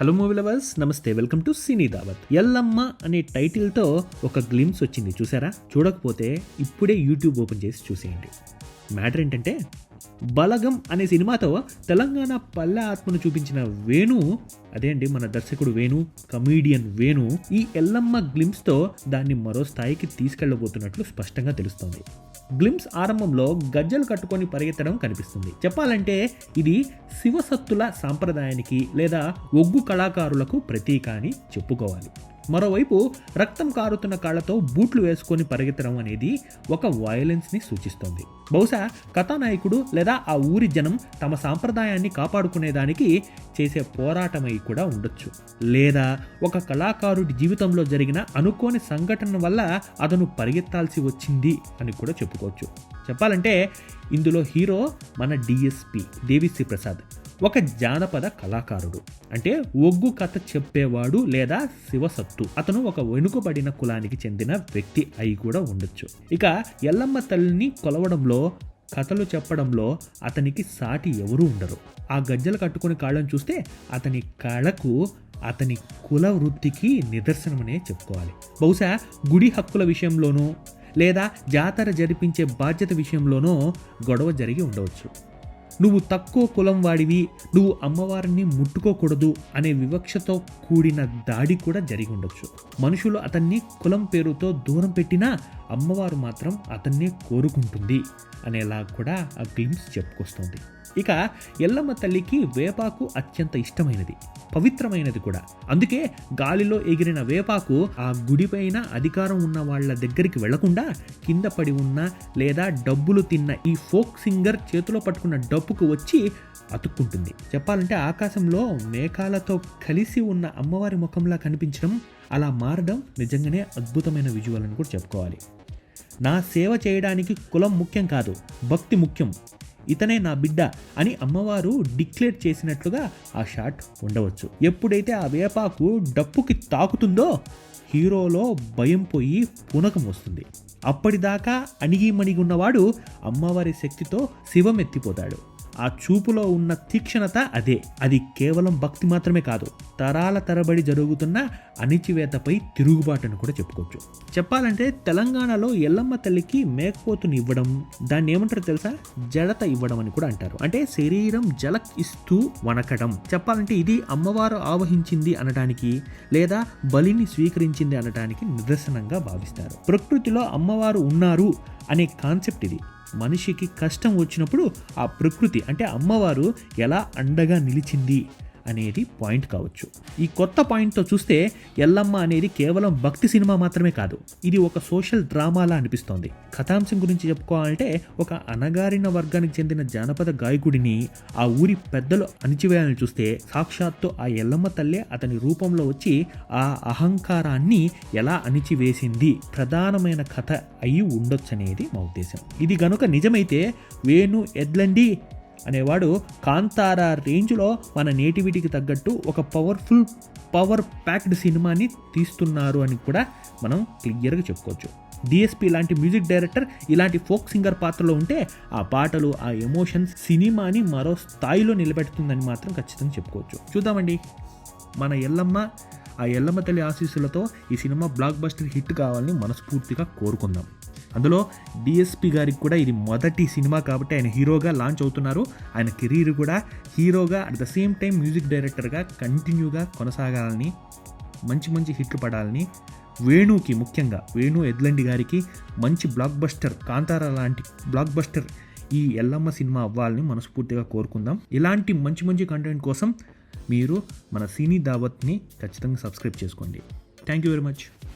Hello movie lovers, నమస్తే. Welcome to సినీ దావత్. ఎల్లమ్మ అనే టైటిల్తో ఒక గ్లిమ్స్ వచ్చింది, చూసారా? చూడకపోతే ఇప్పుడే యూట్యూబ్ ఓపెన్ చేసి చూసేయండి. మ్యాటర్ ఏంటంటే, బలగం అనే సినిమాతో తెలంగాణ పల్లె ఆత్మను చూపించిన వేణు, అదే అండి మన దర్శకుడు వేణు, కమీడియన్ వేణు, ఈ ఎల్లమ్మ గ్లిమ్స్తో దాన్ని మరో స్థాయికి తీసుకెళ్లబోతున్నట్లు స్పష్టంగా తెలుస్తోంది. గ్లిమ్స్ ఆరంభంలో గజ్జలు కట్టుకొని పరిగెత్తడం కనిపిస్తుంది. చెప్పాలంటే ఇది శివసత్తుల సాంప్రదాయానికి లేదా ఒగ్గు కళాకారులకు ప్రతీక అని చెప్పుకోవాలి. మరోవైపు రక్తం కారుతున్న కాళ్లతో బూట్లు వేసుకొని పరిగెత్తడం అనేది ఒక వయలెన్స్ని సూచిస్తోంది. బహుశా కథానాయకుడు లేదా ఆ ఊరి జనం తమ సాంప్రదాయాన్ని కాపాడుకునేదానికి చేసే పోరాటమై కూడా ఉండొచ్చు. లేదా ఒక కళాకారుడి జీవితంలో జరిగిన అనుకోని సంఘటన వల్ల అతను పరిగెత్తాల్సి వచ్చింది అని కూడా చెప్పుకోవచ్చు. చెప్పాలంటే ఇందులో హీరో మన డిఎస్పి దేవిశ్రీ ప్రసాద్, ఒక జానపద కళాకారుడు, అంటే ఒగ్గు కథ చెప్పేవాడు లేదా శివసత్తు. అతను ఒక వెనుకబడిన కులానికి చెందిన వ్యక్తి అయి కూడా ఉండొచ్చు. ఇక ఎల్లమ్మ తల్లిని కొలవడంలో, కథలు చెప్పడంలో అతనికి సాటి ఎవరూ ఉండరు. ఆ గజ్జలు కట్టుకుని కాళ్ళను చూస్తే అతని కళకు, అతని కుల వృత్తికి నిదర్శనమనే చెప్పుకోవాలి. బహుశా గుడి హక్కుల విషయంలోనూ లేదా జాతర జరిపించే బాధ్యత విషయంలోనూ గొడవ జరిగి ఉండవచ్చు. నువ్వు తక్కువ కులం వాడివి, నువ్వు అమ్మవారిని ముట్టుకోకూడదు అనే వివక్షతో కూడిన దాడి కూడా జరిగి ఉండొచ్చు. మనుషులు అతన్ని కులం పేరుతో దూరం పెట్టినా అమ్మవారు మాత్రం అతన్నే కోరుకుంటుంది అనేలా కూడా ఆ గ్లిమ్స్ చెప్పుకొస్తుంది. ఇక ఎల్లమ్మ తల్లికి వేపాకు అత్యంత ఇష్టమైనది, పవిత్రమైనది కూడా. అందుకే గాలిలో ఎగిరిన వేపాకు ఆ గుడిపైన అధికారం ఉన్న వాళ్ళ దగ్గరికి వెళ్లకుండా కింద పడి ఉన్న లేదా డబ్బులు తిన్న ఈ ఫోక్ సింగర్ చేతిలో పట్టుకున్న డప్పుకు వచ్చి అతుక్కుంటుంది. చెప్పాలంటే ఆకాశంలో మేఘాలతో కలిసి ఉన్న అమ్మవారి ముఖంలా కనిపించడం, అలా మారడం నిజంగానే అద్భుతమైన విజువల్ అని కూడా చెప్పుకోవాలి. నా సేవ చేయడానికి కులం ముఖ్యం కాదు, భక్తి ముఖ్యం, ఇతనే నా బిడ్డ అని అమ్మవారు డిక్లేర్ చేసినట్లుగా ఆ షాట్ ఉండవచ్చు. ఎప్పుడైతే ఆ వేపాకు డప్పుకి తాకుతుందో హీరోలో భయం పోయి పునకం వస్తుంది. అప్పటిదాకా అణిగిమణిగి ఉన్నవాడు అమ్మవారి శక్తితో శివమెత్తిపోతాడు. ఆ చూపులో ఉన్న తీక్షణత అదే. అది కేవలం భక్తి మాత్రమే కాదు, తరాల తరబడి జరుగుతున్న అణిచివేతపై తిరుగుబాటును కూడా చెప్పుకోవచ్చు. చెప్పాలంటే తెలంగాణలో ఎల్లమ్మ తల్లికి మేకపోతుని ఇవ్వడం, దాన్ని ఏమంటారు తెలుసా? జడత ఇవ్వడం అని కూడా అంటారు. అంటే శరీరం జలక్ ఇస్తూ వణకడం. చెప్పాలంటే ఇది అమ్మవారు ఆవహించింది అనడానికి లేదా బలిని స్వీకరించింది అనడానికి నిదర్శనంగా భావిస్తారు. ప్రకృతిలో అమ్మవారు ఉన్నారు అనే కాన్సెప్ట్ ఇది. మనిషికి కష్టం వచ్చినప్పుడు ఆ ప్రకృతి అంటే అమ్మవారు ఎలా అండగా నిలిచింది అనేది పాయింట్ కావచ్చు. ఈ కొత్త పాయింట్తో చూస్తే ఎల్లమ్మ అనేది కేవలం భక్తి సినిమా మాత్రమే కాదు, ఇది ఒక సోషల్ డ్రామాలా అనిపిస్తోంది. కథాంశం గురించి చెప్పుకోవాలంటే, ఒక అణగారిన వర్గానికి చెందిన జానపద గాయకుడిని ఆ ఊరి పెద్దలు అణిచివేయాలని చూస్తే సాక్షాత్తు ఆ ఎల్లమ్మ తల్లే అతని రూపంలో వచ్చి ఆ అహంకారాన్ని ఎలా అణిచివేసింది ప్రధానమైన కథ అయి ఉండొచ్చనేది మా ఉద్దేశం. ఇది గనుక నిజమైతే వేణు ఎడ్లండి అనేవాడు కాంతారా రేంజ్లో మన నేటివిటీకి తగ్గట్టు ఒక పవర్ ప్యాక్డ్ సినిమాని తీస్తున్నారు అని కూడా మనం క్లియర్గా చెప్పుకోవచ్చు. డిఎస్పి లాంటి మ్యూజిక్ డైరెక్టర్ ఇలాంటి ఫోక్ సింగర్ పాత్రలో ఉంటే ఆ పాటలు, ఆ ఎమోషన్స్ సినిమాని మరో స్థాయిలో నిలబెడుతుందని మాత్రం ఖచ్చితంగా చెప్పుకోవచ్చు. చూద్దామండి, మన ఎల్లమ్మ, ఆ ఎల్లమ్మ తల్లి ఆశీస్సులతో ఈ సినిమా బ్లాక్ బస్టర్ హిట్ కావాలని మనస్ఫూర్తిగా కోరుకుందాం. అందులో డిఎస్పి గారికి కూడా ఇది మొదటి సినిమా కాబట్టి ఆయన హీరోగా లాంచ్ అవుతున్నారు. ఆయన కెరీర్ కూడా హీరోగా at the same time music డైరెక్టర్గా కంటిన్యూగా కొనసాగాలని, మంచి మంచి హిట్లు పడాలని, వేణుకి ముఖ్యంగా వేణు ఎడ్లండి గారికి మంచి బ్లాక్ బస్టర్, కాంతారా లాంటి బ్లాక్ బస్టర్ ఈ ఎల్లమ్మ సినిమా అవ్వాలని మనస్ఫూర్తిగా కోరుకుందాం. ఇలాంటి మంచి మంచి కంటెంట్ కోసం మీరు మన సినీ దావత్ని ఖచ్చితంగా సబ్స్క్రైబ్ చేసుకోండి. Thank you very much.